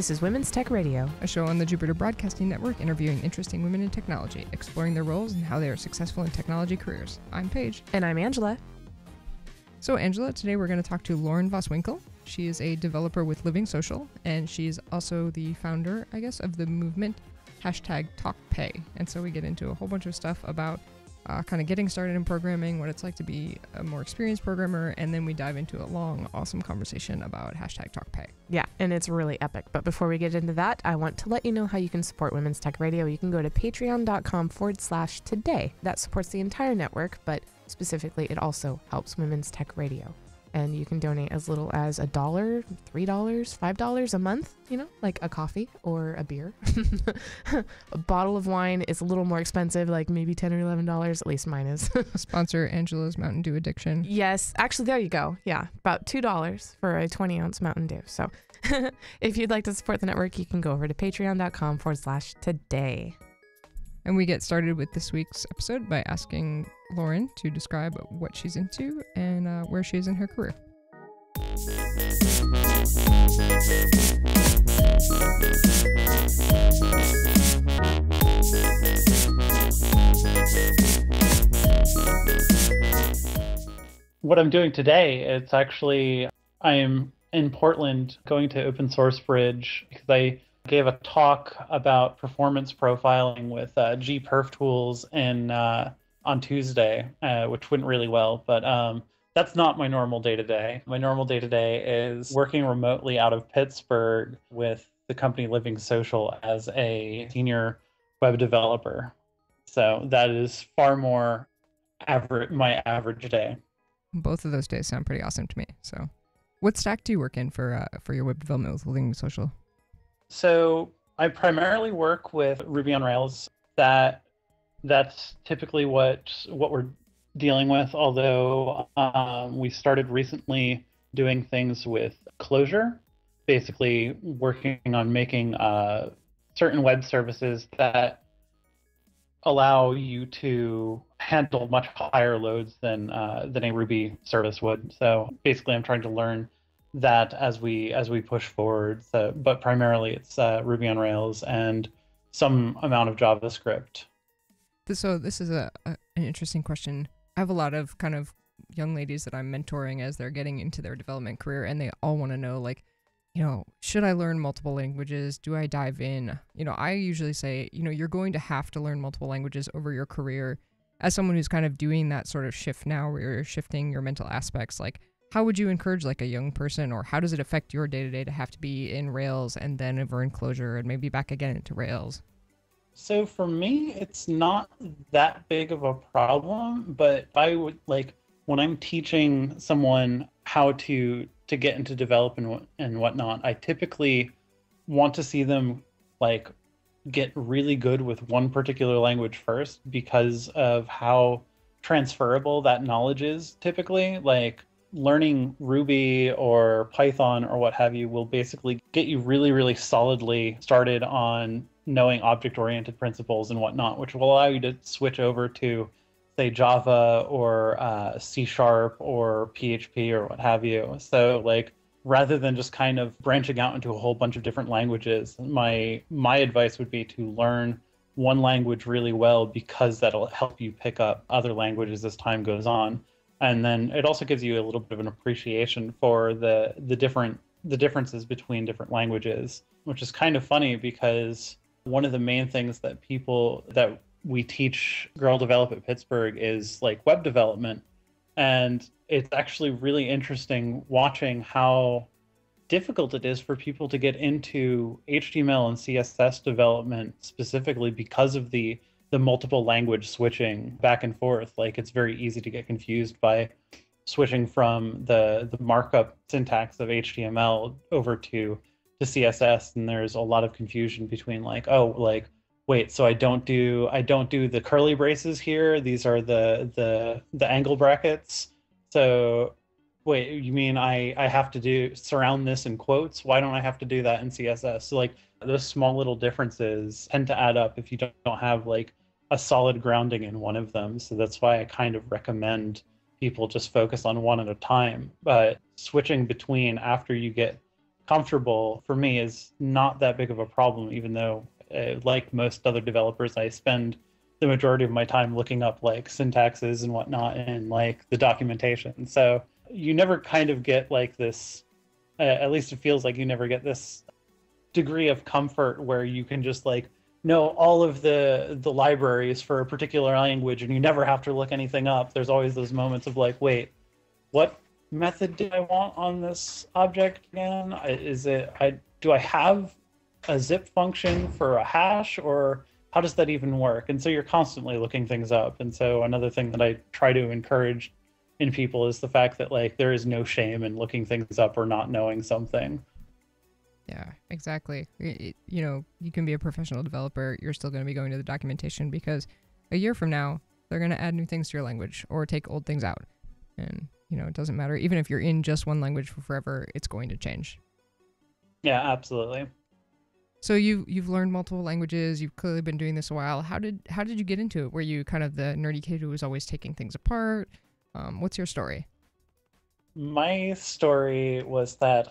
This is Women's Tech Radio, a show on the Jupiter Broadcasting Network interviewing interesting women in technology, exploring their roles and how they are successful in technology careers. I'm Paige. And I'm Angela. So Angela, today we're going to talk to Lauren Voswinkel. She is a developer with Living Social, and she's also the founder, I guess, of the movement #talkpay. And so we get into a whole bunch of stuff about kind of getting started in programming, what it's like to be a more experienced programmer, and then we dive into a long, awesome conversation about #talkpay. Yeah, and it's really epic. But before we get into that, I want to let you know how you can support Women's Tech Radio. You can go to patreon.com/today. That supports the entire network, but specifically it also helps Women's Tech Radio. And you can donate as little as $1, $3, $5 a month, like a coffee or a beer. A bottle of wine is a little more expensive, like maybe $10 or $11, at least mine is. Sponsor Angela's Mountain Dew addiction. Yes, actually, there you go. Yeah, about $2 for a 20-ounce Mountain Dew. So if you'd like to support the network, you can go over to patreon.com/today. And we get started with this week's episode by asking Lauren to describe what she's into and where she is in her career. What I'm doing today, it's actually, I am in Portland going to Open Source Bridge because I gave a talk about performance profiling with gperf tools on Tuesday, which went really well. But that's not my normal day-to-day. My normal day-to-day is working remotely out of Pittsburgh with the company Living Social as a senior web developer. So that is far more my average day. Both of those days sound pretty awesome to me. So what stack do you work in for your web development with Living Social? So I primarily work with Ruby on Rails. That's typically what we're dealing with, although we started recently doing things with Clojure, basically working on making certain web services that allow you to handle much higher loads than a Ruby service would. So basically I'm trying to learn that as we push forward. So, but primarily it's Ruby on Rails and some amount of JavaScript. So this is an interesting question. I have a lot of kind of young ladies that I'm mentoring as they're getting into their development career, and they all want to know, like, should I learn multiple languages? Do I dive in? I usually say, you're going to have to learn multiple languages over your career. As someone who's kind of doing that sort of shift now where you're shifting your mental aspects, like, how would you encourage like a young person, or how does it affect your day-to-day to have to be in Rails and then over in Clojure and maybe back again into Rails? So for me, it's not that big of a problem, but I would when I'm teaching someone how to get into development and whatnot, I typically want to see them get really good with one particular language first because of how transferable that knowledge is typically. Learning Ruby or Python or what have you will basically get you really, really solidly started on knowing object-oriented principles and whatnot, which will allow you to switch over to, say, Java or C# or PHP or what have you. So rather than just kind of branching out into a whole bunch of different languages, my advice would be to learn one language really well because that'll help you pick up other languages as time goes on. And then it also gives you a little bit of an appreciation for the differences between different languages, which is kind of funny because one of the main things that we teach Girl Develop at Pittsburgh is web development. And it's actually really interesting watching how difficult it is for people to get into HTML and CSS development specifically because of the multiple language switching back and forth. It's very easy to get confused by switching from the markup syntax of HTML over to CSS, and there's a lot of confusion between wait, so I don't do the curly braces here. These are the angle brackets. So wait, you mean I have to surround this in quotes? Why don't I have to do that in CSS? So those small little differences tend to add up if you don't have a solid grounding in one of them. So that's why I kind of recommend people just focus on one at a time. But switching between after you get comfortable for me is not that big of a problem, even though, like most other developers, I spend the majority of my time looking up like syntaxes and whatnot and like the documentation. So you never kind of get like this, at least it feels like you never get this degree of comfort where you can just like know all of the libraries for a particular language and you never have to look anything up. There's always those moments of like, wait, what method did I want on this object again? Do I have a zip function for a hash, or how does that even work? And so you're constantly looking things up. And so another thing that I try to encourage in people is the fact that like there is no shame in looking things up or not knowing something. Yeah, exactly. You know, you can be a professional developer. You're still going to be going to the documentation because a year from now, they're going to add new things to your language or take old things out. And, you know, it doesn't matter. Even if you're in just one language for forever, it's going to change. Yeah, absolutely. So you've learned multiple languages. You've clearly been doing this a while. How did you get into it? Were you kind of the nerdy kid who was always taking things apart? What's your story? My story was that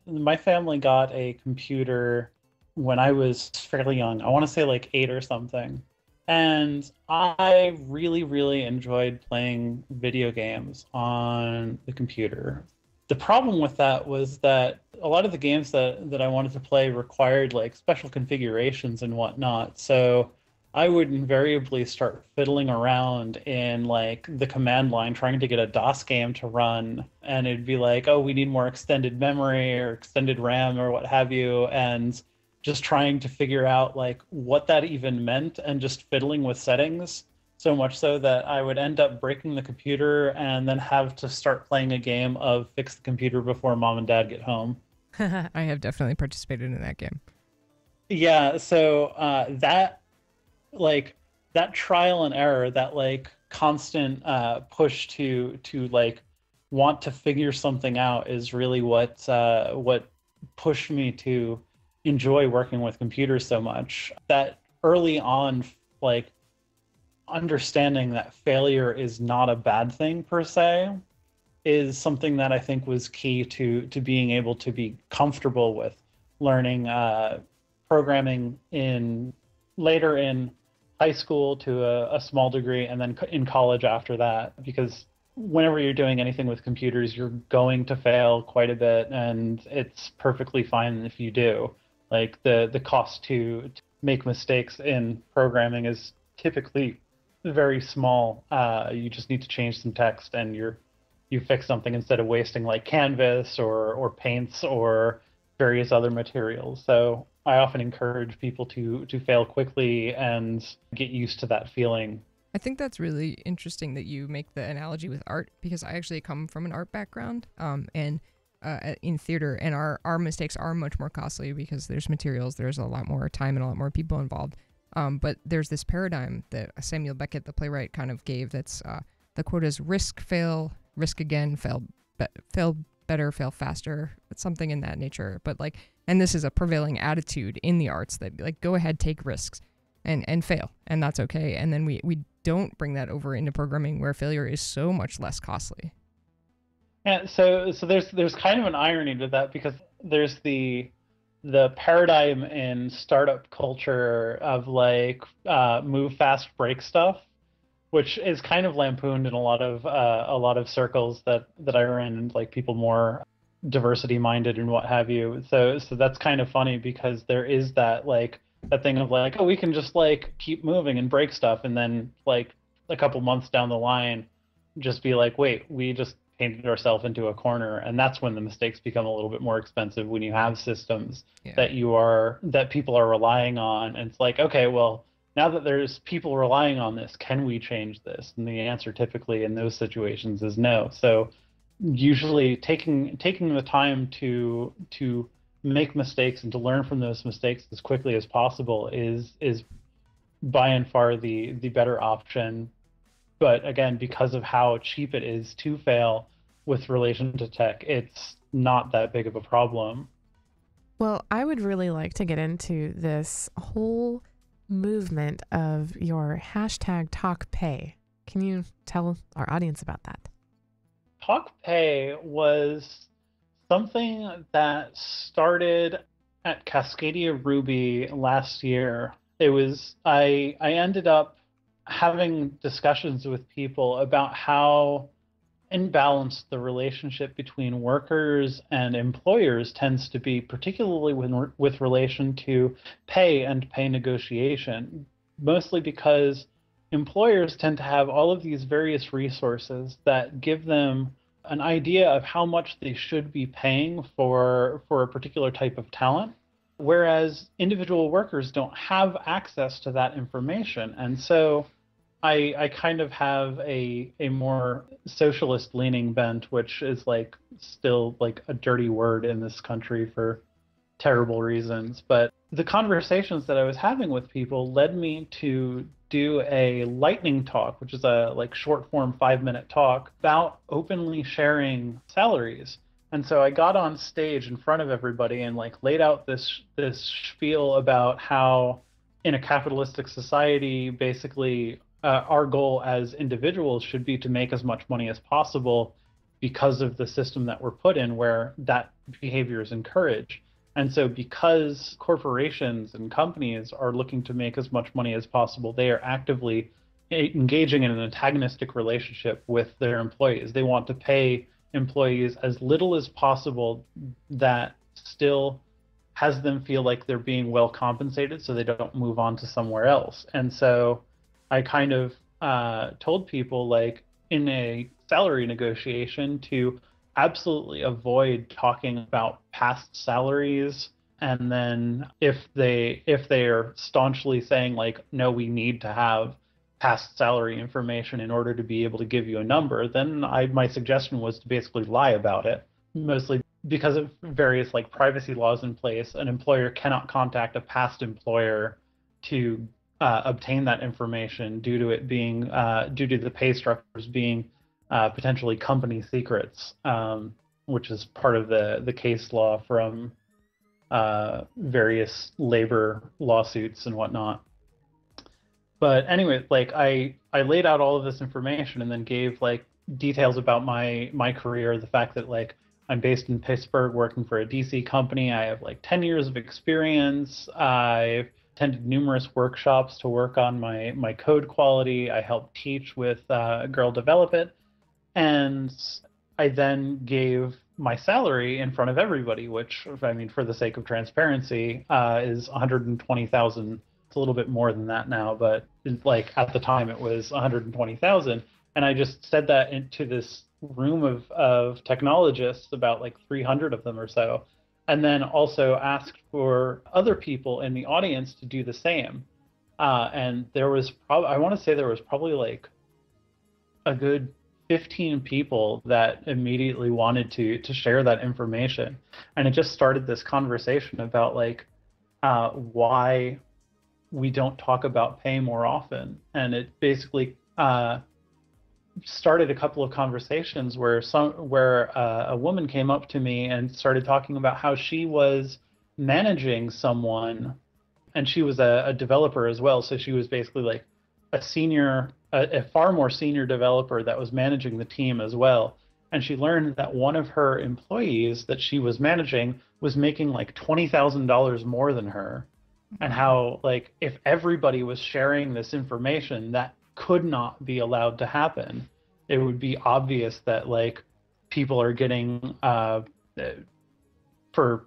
my family got a computer when I was fairly young. I want to say like 8 or something. And I really, really enjoyed playing video games on the computer. The problem with that was that a lot of the games that I wanted to play required like special configurations and whatnot. So I would invariably start fiddling around in like the command line trying to get a DOS game to run. And it'd be like, oh, we need more extended memory or extended RAM or what have you. And just trying to figure out like what that even meant and just fiddling with settings. So much so that I would end up breaking the computer and then have to start playing a game of fix the computer before mom and dad get home. I have definitely participated in that game. Yeah, so that trial and error, that like constant push to like want to figure something out is really what pushed me to enjoy working with computers so much. That early on, like understanding that failure is not a bad thing per se is something that I think was key to being able to be comfortable with learning programming later in high school to a small degree, and then in college after that, because whenever you're doing anything with computers, you're going to fail quite a bit, and it's perfectly fine if you do. Like the cost to make mistakes in programming is typically very small. You just need to change some text and you fix something instead of wasting like canvas or paints or various other materials. So I often encourage people to fail quickly and get used to that feeling. I think that's really interesting that you make the analogy with art, because I actually come from an art background and in theater, and our mistakes are much more costly because there's materials, there's a lot more time and a lot more people involved. But there's this paradigm that Samuel Beckett, the playwright, kind of gave that's the quote is risk, fail, risk again, fail better, fail faster. It's something in that nature. But like, and this is a prevailing attitude in the arts that like, go ahead, take risks and fail, and that's okay. And then we don't bring that over into programming where failure is so much less costly. Yeah, so there's kind of an irony to that, because there's the paradigm in startup culture of like move fast, break stuff, which is kind of lampooned in a lot of circles that I ran, and like people more diversity minded and what have you. So that's kind of funny, because there is that like that thing of like, oh, we can just like keep moving and break stuff, and then like a couple months down the line just be like, wait, we just painted ourselves into a corner. And that's when the mistakes become a little bit more expensive, when you have systems that people are relying on. And it's like, okay, well, now that there's people relying on this, can we change this? And the answer typically in those situations is no. So usually taking the time to make mistakes and to learn from those mistakes as quickly as possible is by and far the better option. But again, because of how cheap it is to fail with relation to tech, it's not that big of a problem. Well, I would really like to get into this whole movement of your hashtag talkpay. Can you tell our audience about that? talkpay was something that started at Cascadia Ruby last year. I ended up having discussions with people about how imbalanced the relationship between workers and employers tends to be, particularly with relation to pay and pay negotiation, mostly because employers tend to have all of these various resources that give them an idea of how much they should be paying for a particular type of talent, whereas individual workers don't have access to that information. And so I kind of have a more socialist leaning bent, which is like still like a dirty word in this country for terrible reasons. But the conversations that I was having with people led me to do a lightning talk, which is a like short form 5-minute talk about openly sharing salaries. And so I got on stage in front of everybody and like laid out this spiel about how in a capitalistic society, basically our goal as individuals should be to make as much money as possible because of the system that we're put in where that behavior is encouraged. And so because corporations and companies are looking to make as much money as possible, they are actively engaging in an antagonistic relationship with their employees. They want to pay employees as little as possible that still has them feel like they're being well compensated so they don't move on to somewhere else. And so I kind of told people, like, in a salary negotiation to absolutely avoid talking about past salaries. And then if they are staunchly saying like, no, we need to have past salary information in order to be able to give you a number, then my suggestion was to basically lie about it, mostly because of various like privacy laws in place. An employer cannot contact a past employer to obtain that information due to it being due to the pay structures being potentially company secrets, which is part of the case law from various labor lawsuits and whatnot. But anyway, like I laid out all of this information and then gave like details about my career, the fact that like I'm based in Pittsburgh working for a DC company. I have like 10 years of experience. I've attended numerous workshops to work on my code quality. I helped teach with Girl Develop It. And I then gave my salary in front of everybody, which, I mean, for the sake of transparency, is $120,000. It's a little bit more than that now, but like at the time it was $120,000. And I just said that into this room of technologists, about like 300 of them or so, and then also asked for other people in the audience to do the same. And there was I want to say there was probably like a good 15 people that immediately wanted to share that information. And it just started this conversation about like why we don't talk about pay more often. And it basically started a couple of conversations where a woman came up to me and started talking about how she was managing someone, and she was a developer as well. So she was basically like a far more senior developer that was managing the team as well. And she learned that one of her employees that she was managing was making like $20,000 more than her. And how, like, if everybody was sharing this information, that could not be allowed to happen. It would be obvious that, like, people are getting, for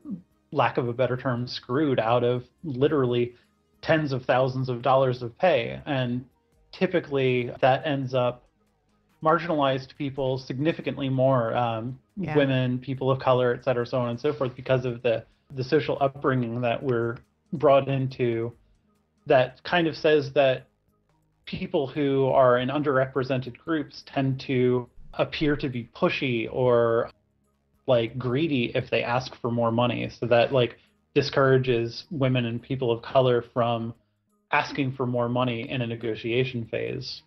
lack of a better term, screwed out of literally tens of thousands of dollars of pay. And typically that ends up marginalized people significantly more, women, people of color, et cetera, so on and so forth, because of the social upbringing that we're brought into, that kind of says that people who are in underrepresented groups tend to appear to be pushy or like greedy if they ask for more money. So that like discourages women and people of color from asking for more money in a negotiation phase.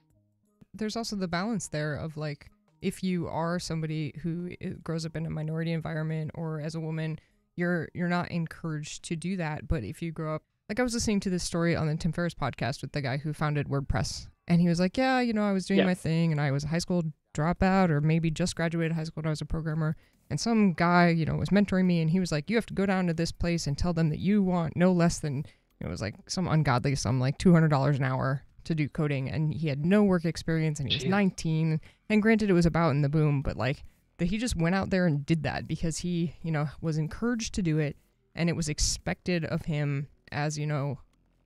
There's also the balance there of like, if you are somebody who grows up in a minority environment or as a woman, you're not encouraged to do that. But if you grow up, like I was listening to this story on the Tim Ferriss podcast with the guy who founded WordPress, and he was like, yeah, I was doing my thing, and I was a high school dropout or maybe just graduated high school and I was a programmer, And some guy, was mentoring me, and he was like, you have to go down to this place and tell them that you want no less than, it was like some ungodly sum, like $200 an hour to do coding. And he had no work experience, and he was 19. And granted, it was about in the boom, but like that he just went out there and did that because he, was encouraged to do it. And it was expected of him as,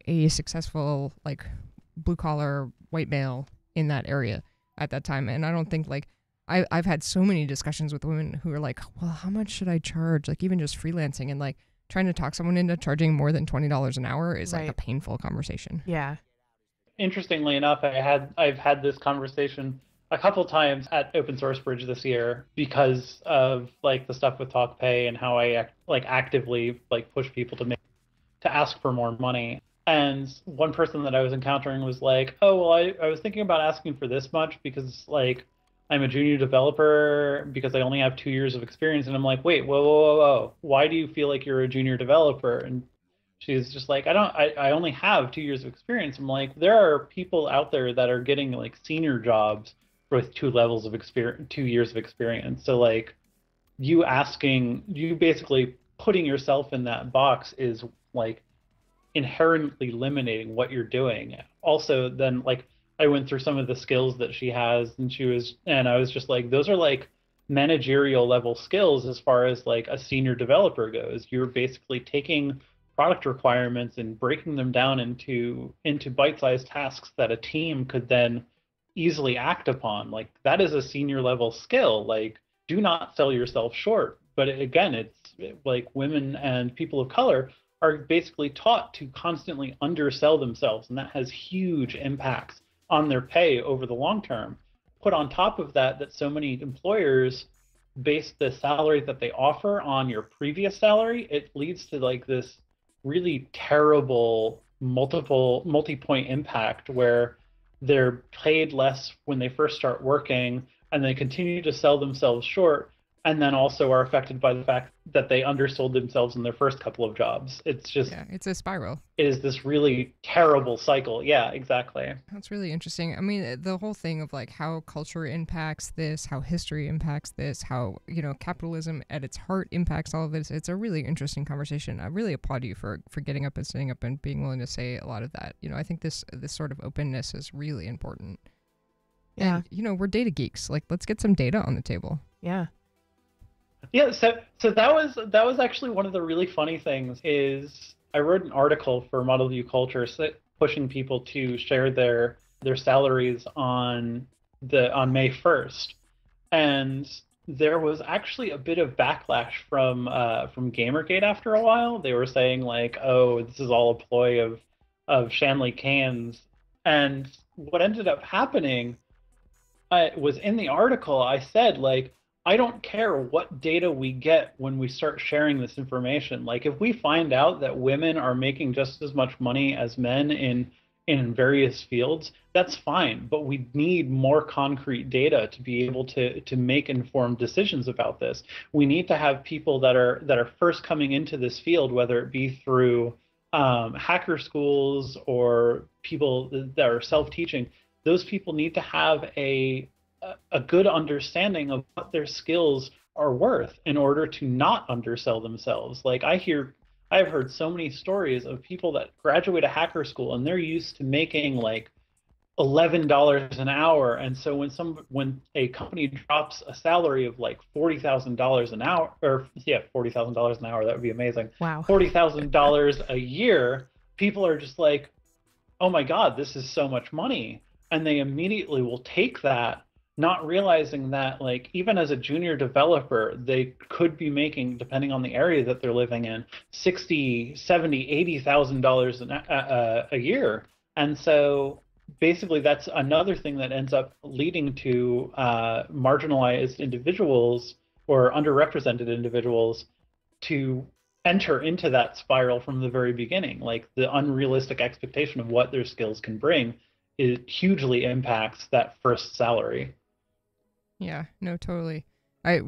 a successful, like, blue-collar white male in that area at that time. And I don't think, like, I've had so many discussions with women who are like, well, how much should I charge? Like, even just freelancing, and like trying to talk someone into charging more than $20 an hour is like a painful conversation. Yeah. Interestingly enough, I've had this conversation a couple times at Open Source Bridge this year because of like the stuff with talkpay and how I actively like push people to ask for more money. And one person that I was encountering was like, oh, well, I was thinking about asking for this much because like I'm a junior developer because I only have 2 years of experience. And I'm like, wait, whoa. Why do you feel like you're a junior developer? And she's just like, I only have 2 years of experience. I'm like, there are people out there that are getting like senior jobs with 2 levels of experience, 2 years of experience. So like you basically putting yourself in that box is like inherently limiting what you're doing. Also, then like I went through some of the skills that she has, and I was just like, those are like managerial level skills as far as like a senior developer goes. You're basically taking product requirements and breaking them down into bite-sized tasks that a team could then easily act upon. Like that is a senior level skill. Like do not sell yourself short. But again, it's like women and people of color are basically taught to constantly undersell themselves, and that has huge impacts on their pay over the long term. Put on top of that so many employers base the salary that they offer on your previous salary, it leads to like this really terrible multi-point impact where they're paid less when they first start working and they continue to sell themselves short, and then also are affected by the fact that they undersold themselves in their first couple of jobs. It's just, it's a spiral. It is this really terrible cycle. Yeah, exactly. That's really interesting. I mean, the whole thing of like how culture impacts this, how history impacts this, how, capitalism at its heart impacts all of this. It's a really interesting conversation. I really applaud you for getting up and standing up and being willing to say a lot of that. I think this sort of openness is really important. Yeah. And, we're data geeks. Like, let's get some data on the table. Yeah. Yeah, so that was actually one of the really funny things is I wrote an article for Model View Culture pushing people to share their salaries on May 1st. And there was actually a bit of backlash from Gamergate after a while. They were saying like, oh, this is all a ploy of Shanley Cans. And what ended up happening was in the article I said like, I don't care what data we get when we start sharing this information. Like if we find out that women are making just as much money as men in various fields, that's fine. But we need more concrete data to be able to make informed decisions about this. We need to have people that are first coming into this field, whether it be through hacker schools or people that are self-teaching. Those people need to have a good understanding of what their skills are worth in order to not undersell themselves. Like I've heard so many stories of people that graduate a hacker school and they're used to making like $11 an hour, and so when a company drops a salary of like $40,000 an hour, or $40,000 an hour, that would be amazing. Wow. $40,000 a year, people are just like, oh my God, this is so much money, and they immediately will take that, not realizing that like even as a junior developer they could be making, depending on the area that they're living in, $60,000, $70,000, $80,000 a year. And so basically that's another thing that ends up leading to marginalized individuals or underrepresented individuals to enter into that spiral from the very beginning. Like the unrealistic expectation of what their skills can bring, it hugely impacts that first salary. Yeah, no, totally. I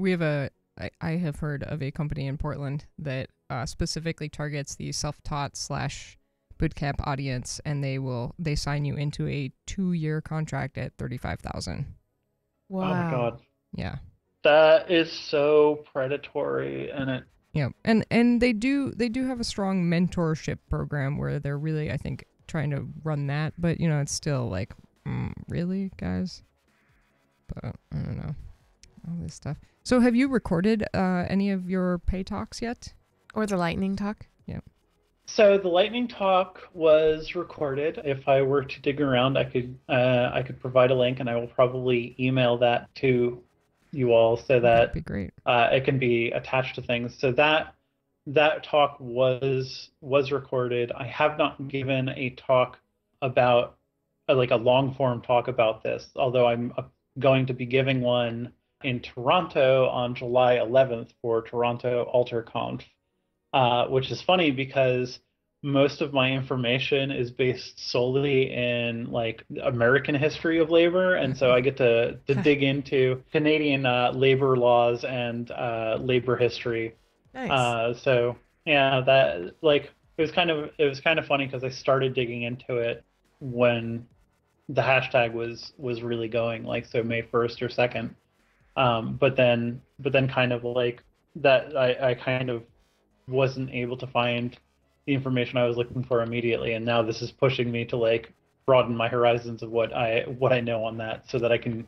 have heard of a company in Portland that specifically targets the self-taught / bootcamp audience, and they sign you into a 2-year contract at $35,000. Wow. Oh my God. Yeah. That is so predatory, and it. Yeah, and they do have a strong mentorship program where they're really, I think, trying to run that, but it's still like, really, guys? But I don't know, all this stuff. So have you recorded any of your pay talks yet? Or the lightning talk? Yeah. So the lightning talk was recorded. If I were to dig around, I could provide a link, and I will probably email that to you all so That'd that be great. it can be attached to things. So that talk was recorded. I have not given a talk about like a long form talk about this, although I'm going to be giving one in Toronto on July 11th for Toronto AlterConf, which is funny because most of my information is based solely in like American history of labor, and so I get to dig into Canadian labor laws and labor history. Nice. So yeah, that like it was kind of funny because I started digging into it when the hashtag was really going, like so May 1st or 2nd. But then kind of like that I kind of wasn't able to find the information I was looking for immediately, and now this is pushing me to like broaden my horizons of what I know on that, so that I can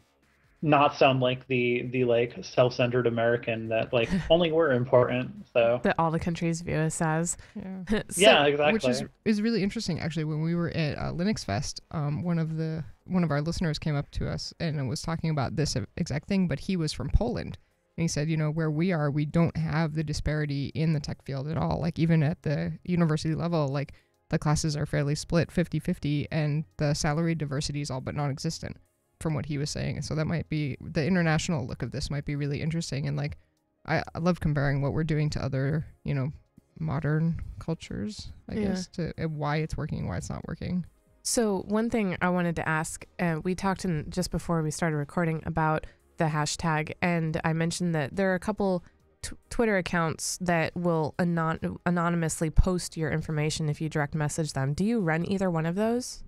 not sound like the like self-centered American that like only we're important. So That all the countries view us as. Yeah. yeah, exactly. Which is really interesting, actually. When we were at Linux Fest, one of our listeners came up to us and was talking about this exact thing, but he was from Poland. And he said, where we are, we don't have the disparity in the tech field at all. Like, even at the university level, like, the classes are fairly split 50-50, and the salary diversity is all but non-existent, from what he was saying. So that might be, the international look of this might be really interesting. And, like, I love comparing what we're doing to other, modern cultures, I guess, to why it's working and why it's not working. So one thing I wanted to ask, we talked just before we started recording about the hashtag, and I mentioned that there are a couple Twitter accounts that will anonymously post your information if you direct message them. Do you run either one of those?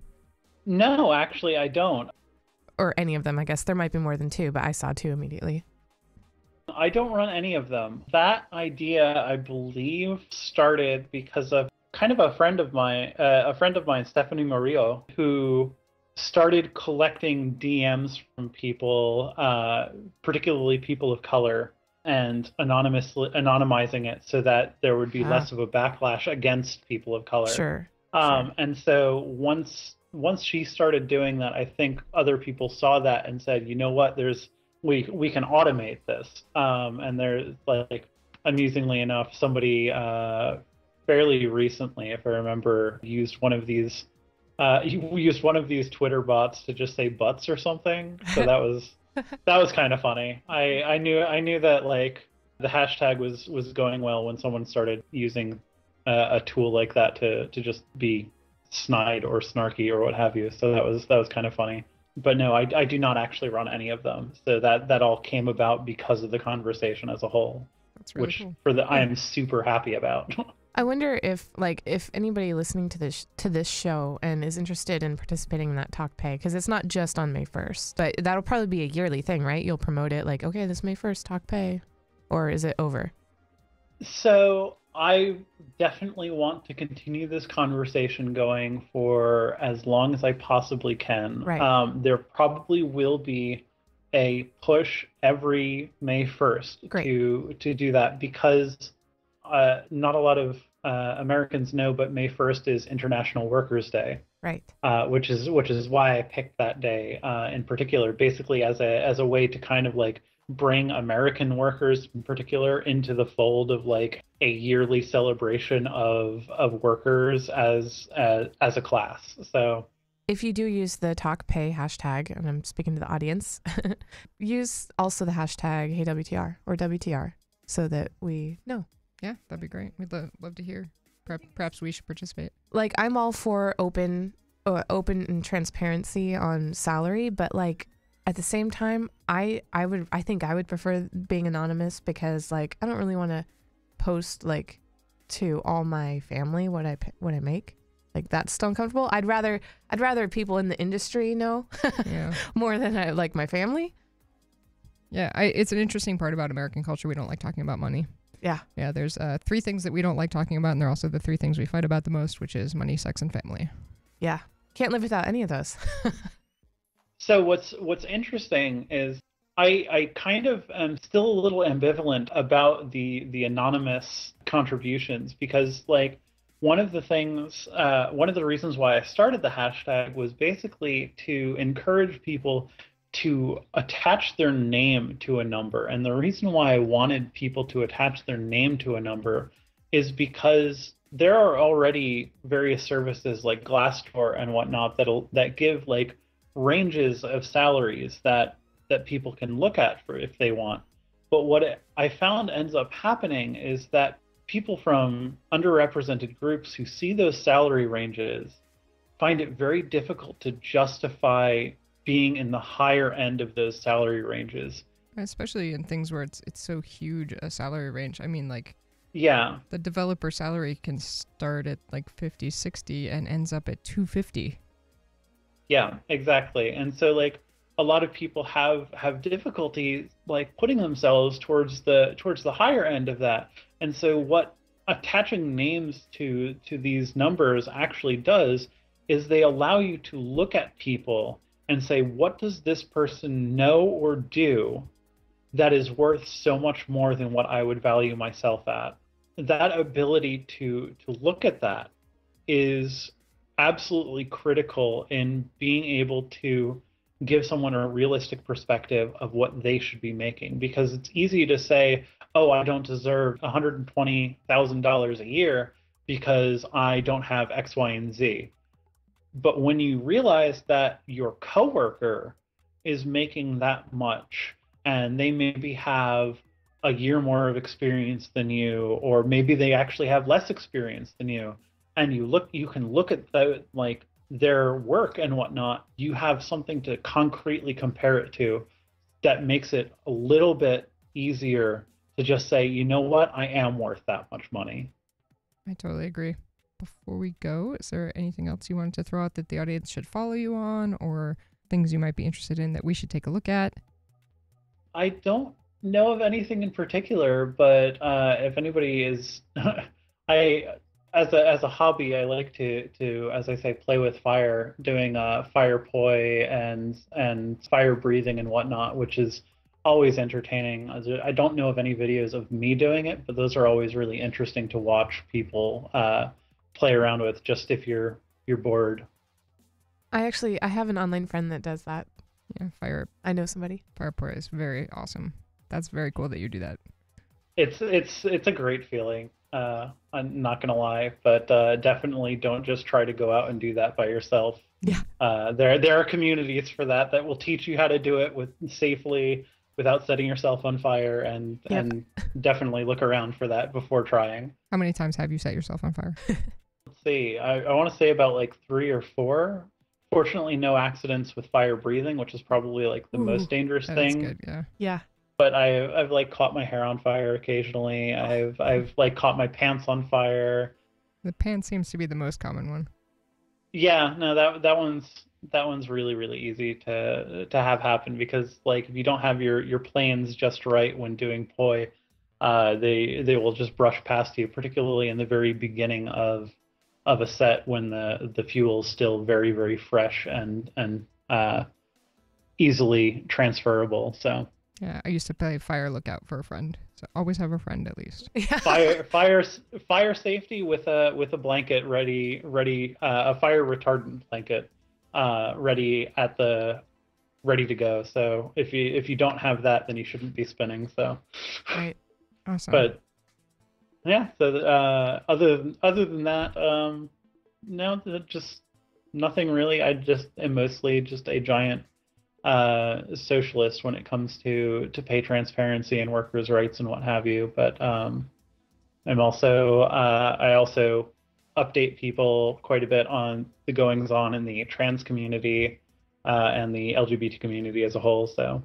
No, actually, I don't. Or any of them, I guess. There might be more than two, but I saw two immediately. I don't run any of them. That idea, I believe, started because of kind of a friend of mine, Stephanie Murillo, who started collecting DMs from people, particularly people of color, and anonymizing it so that there would be less of a backlash against people of color. Sure. And so once she started doing that, I think other people saw that and said, you know what, we can automate this. And there's like, amusingly enough, somebody fairly recently, if I remember, used one of these Twitter bots to just say butts or something. So that was kind of funny. I knew that like the hashtag was going well when someone started using a tool like that to just be snide or snarky or what have you. So that was kind of funny. But no, I do not actually run any of them. So that all came about because of the conversation as a whole. That's really cool. I am super happy about. I wonder if anybody listening to this show and is interested in participating in that talkpay, because it's not just on May 1st, but that'll probably be a yearly thing, right? You'll promote it like, okay, this May 1st talkpay, or is it over? So I definitely want to continue this conversation going for as long as I possibly can. Right. There probably will be a push every May 1st to do that, because not a lot of Americans know, but May 1st is International Workers' Day. Right. Which is why I picked that day in particular, basically as a way to kind of like bring American workers in particular into the fold of like a yearly celebration of workers as a class. So if you do use the talkpay hashtag, and I'm speaking to the audience, use also the hashtag HeyWTR or WTR so that we know. Yeah, that'd be great. We'd love to hear. Perhaps we should participate. Like, I'm all for open and transparency on salary, but like at the same time, I think I would prefer being anonymous, because like I don't really want to post like to all my family what I make. Like, that's still uncomfortable. I'd rather people in the industry know Yeah. more than I like my family. Yeah, it's an interesting part about American culture. We don't like talking about money. Yeah. Yeah, there's 3 things that we don't like talking about, and they're also the 3 things we fight about the most, which is money, sex, and family. Yeah. Can't live without any of those. So what's interesting is I kind of am still a little ambivalent about the anonymous contributions, because like one of the reasons why I started the hashtag was basically to encourage people to attach their name to a number. And the reason why I wanted people to attach their name to a number is because there are already various services like Glassdoor and whatnot that give like ranges of salaries that people can look at for if they want. But I found ends up happening is that people from underrepresented groups who see those salary ranges find it very difficult to justify being in the higher end of those salary ranges. Especially in things where it's so huge a salary range. I mean, like, yeah, the developer salary can start at like 50, 60 and ends up at 250. Yeah, exactly. And so like a lot of people have difficulty like putting themselves towards the higher end of that. And so what attaching names to these numbers actually does is they allow you to look at people and say, what does this person know or do that is worth so much more than what I would value myself at? That ability to look at that is absolutely critical in being able to give someone a realistic perspective of what they should be making. Because it's easy to say, oh, I don't deserve $120,000 a year because I don't have X, Y, and Z. But when you realize that your coworker is making that much, and they maybe have a year more of experience than you, or maybe they actually have less experience than you, and you can look at their work and whatnot, you have something to concretely compare it to that makes it a little bit easier to just say, you know what, I am worth that much money. I totally agree. Before we go, is there anything else you wanted to throw out that the audience should follow you on, or things you might be interested in that we should take a look at? I don't know of anything in particular, but if anybody is, as a hobby, I like to as I say, play with fire, doing fire poi and fire breathing and whatnot, which is always entertaining. I don't know of any videos of me doing it, but those are always really interesting to watch people play around with, just if you're bored. I have an online friend that does that. Yeah, I know somebody. Fire poi is very awesome. That's very cool that you do that. It's a great feeling. I'm not gonna lie, but definitely don't just try to go out and do that by yourself. Yeah. There are communities for that will teach you how to do it safely without setting yourself on fire, and definitely look around for that before trying. How many times have you set yourself on fire? Let's see. I want to say about like 3 or 4. Fortunately, no accidents with fire breathing, which is probably like the most dangerous thing. That's good, yeah. Yeah. But I've like caught my hair on fire occasionally. I've like caught my pants on fire. The pants seems to be the most common one. Yeah, no, that one's really, really easy to have happen, because like if you don't have your planes just right when doing poi, they will just brush past you, particularly in the very beginning of a set when the fuel's still very, very fresh and easily transferable. So yeah, I used to play fire lookout for a friend, so always have a friend at least. Yeah. Fire safety with a blanket ready, a fire retardant blanket ready to go. So if you don't have that, then you shouldn't be spinning. So Right. Awesome. But yeah, so other than that, no, just nothing really. I just am mostly just a giant socialist when it comes to pay transparency and workers' rights and what have you. But I also update people quite a bit on the goings on in the trans community and the LGBT community as a whole. So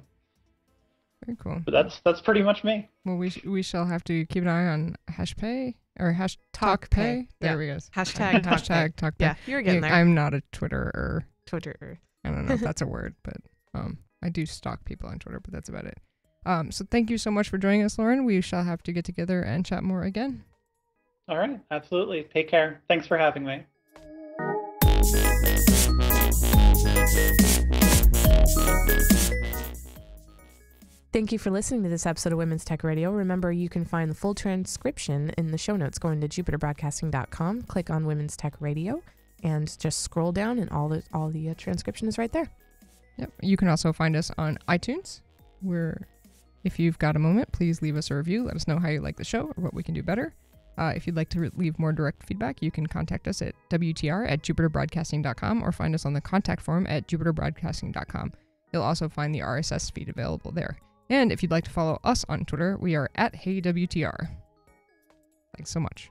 very cool. But that's pretty much me. Well, we shall have to keep an eye on #pay or talkpay. There we go. Hashtag talkpay. Yeah, you're getting there. I'm not a Twitterer. Twitter. I don't know if that's a word, but I do stalk people on Twitter, but that's about it. So thank you so much for joining us, Lauren. We shall have to get together and chat more again. All right, absolutely. Take care. Thanks for having me. Thank you for listening to this episode of Women's Tech Radio. Remember, you can find the full transcription in the show notes going to jupiterbroadcasting.com. Click on Women's Tech Radio and just scroll down, and all the transcription is right there. Yep. You can also find us on iTunes, where if you've got a moment, please leave us a review. Let us know how you like the show or what we can do better. If you'd like to leave more direct feedback, you can contact us at wtr@jupiterbroadcasting.com or find us on the contact form at jupiterbroadcasting.com. You'll also find the RSS feed available there. And if you'd like to follow us on Twitter, we are at HeyWTR. Thanks so much.